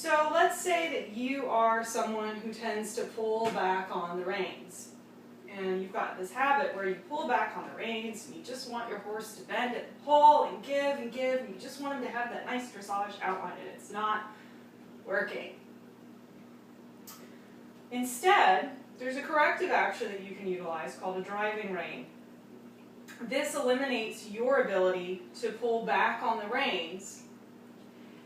So let's say that you are someone who tends to pull back on the reins. And you've got this habit where you pull back on the reins and you just want your horse to bend and pull and give, and you just want him to have that nice dressage outline, and it's not working. Instead, there's a corrective action that you can utilize called a driving rein. This eliminates your ability to pull back on the reins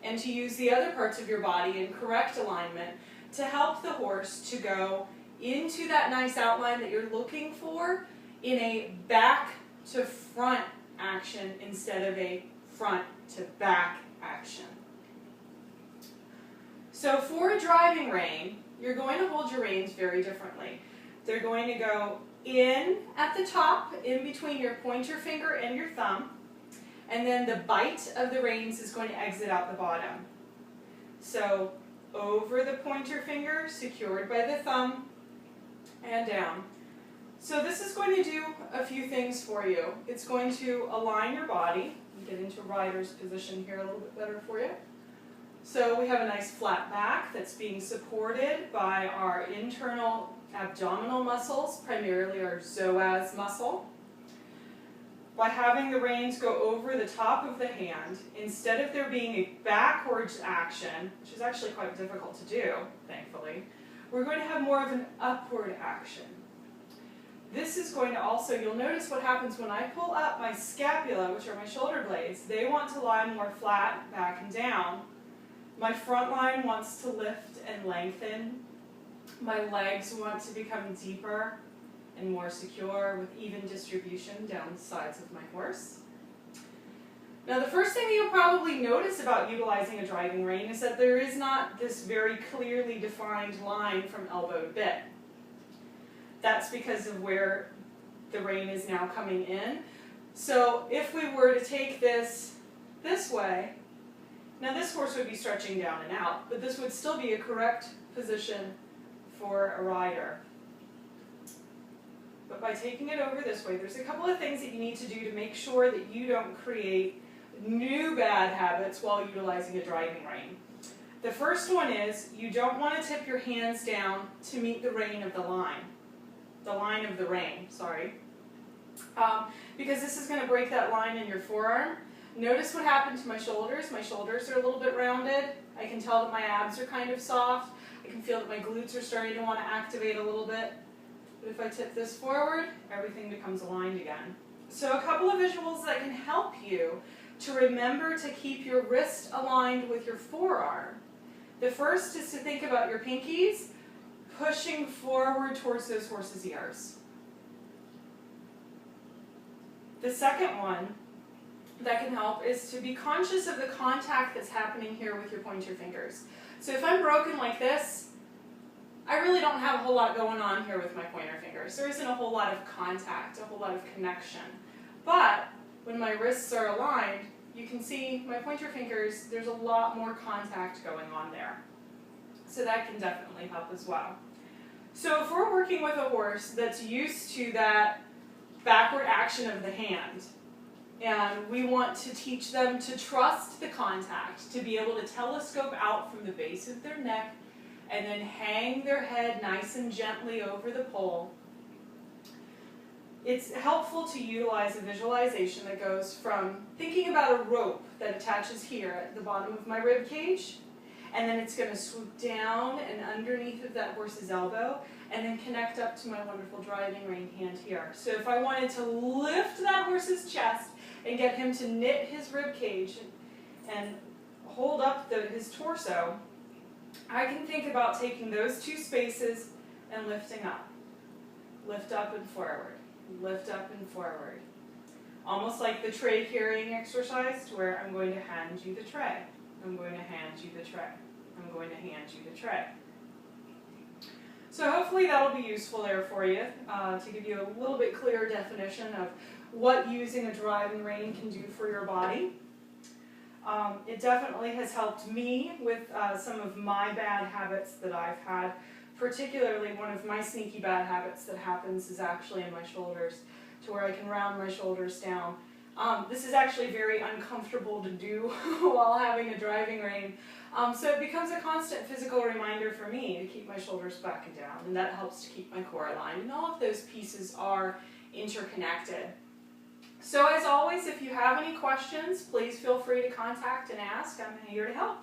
and to use the other parts of your body in correct alignment to help the horse to go into that nice outline that you're looking for in a back to front action instead of a front to back action. So for a driving rein, you're going to hold your reins very differently. They're going to go in at the top, in between your pointer finger and your thumb, and then the bite of the reins is going to exit out the bottom. So over the pointer finger, secured by the thumb, and down. So this is going to do a few things for you. It's going to align your body. Get into rider's position here a little bit better for you. So we have a nice flat back that's being supported by our internal abdominal muscles, primarily our psoas muscle. By having the reins go over the top of the hand, instead of there being a backwards action, which is actually quite difficult to do, thankfully, we're going to have more of an upward action. This is going to also, you'll notice what happens when I pull up my scapula, which are my shoulder blades. They want to lie more flat, back and down. My front line wants to lift and lengthen. My legs want to become deeper and more secure with even distribution down the sides of my horse. Now the first thing that you'll probably notice about utilizing a driving rein is that there is not this very clearly defined line from elbow to bit. That's because of where the rein is now coming in. So if we were to take this way, now this horse would be stretching down and out, but this would still be a correct position for a rider. But by taking it over this way, there's a couple of things that you need to do to make sure that you don't create new bad habits while utilizing a driving rein. The first one is you don't want to tip your hands down to meet the rein of the line. The line of the rein, sorry. Because this is going to break that line in your forearm. Notice what happened to my shoulders. My shoulders are a little bit rounded. I can tell that my abs are kind of soft. I can feel that my glutes are starting to want to activate a little bit. But if I tip this forward, everything becomes aligned again. So a couple of visuals that can help you to remember to keep your wrist aligned with your forearm. The first is to think about your pinkies pushing forward towards those horses' ears. The second one that can help is to be conscious of the contact that's happening here with your pointer fingers. So if I'm broken like this, I really don't have a whole lot going on here with my pointer fingers. There isn't a whole lot of contact, a whole lot of connection. But when my wrists are aligned, you can see my pointer fingers, there's a lot more contact going on there. So that can definitely help as well. So if we're working with a horse that's used to that backward action of the hand, and we want to teach them to trust the contact, to be able to telescope out from the base of their neck and then hang their head nice and gently over the pole, it's helpful to utilize a visualization that goes from thinking about a rope that attaches here at the bottom of my rib cage, and then it's going to swoop down and underneath of that horse's elbow, and then connect up to my wonderful driving rein hand here. So if I wanted to lift that horse's chest and get him to knit his rib cage and hold up his torso, I can think about taking those two spaces and lifting up. Lift up and forward. Lift up and forward. Almost like the tray carrying exercise, where I'm going to hand you the tray. I'm going to hand you the tray. I'm going to hand you the tray. So hopefully that'll be useful there for you to give you a little bit clearer definition of what using a driving rein can do for your body. It definitely has helped me with some of my bad habits that I've had. Particularly, one of my sneaky bad habits that happens is actually in my shoulders, to where I can round my shoulders down This is actually very uncomfortable to do while having a driving rein. So it becomes a constant physical reminder for me to keep my shoulders back and down, and that helps to keep my core aligned. And all of those pieces are interconnected. So as always, if you have any questions, please feel free to contact and ask. I'm here to help.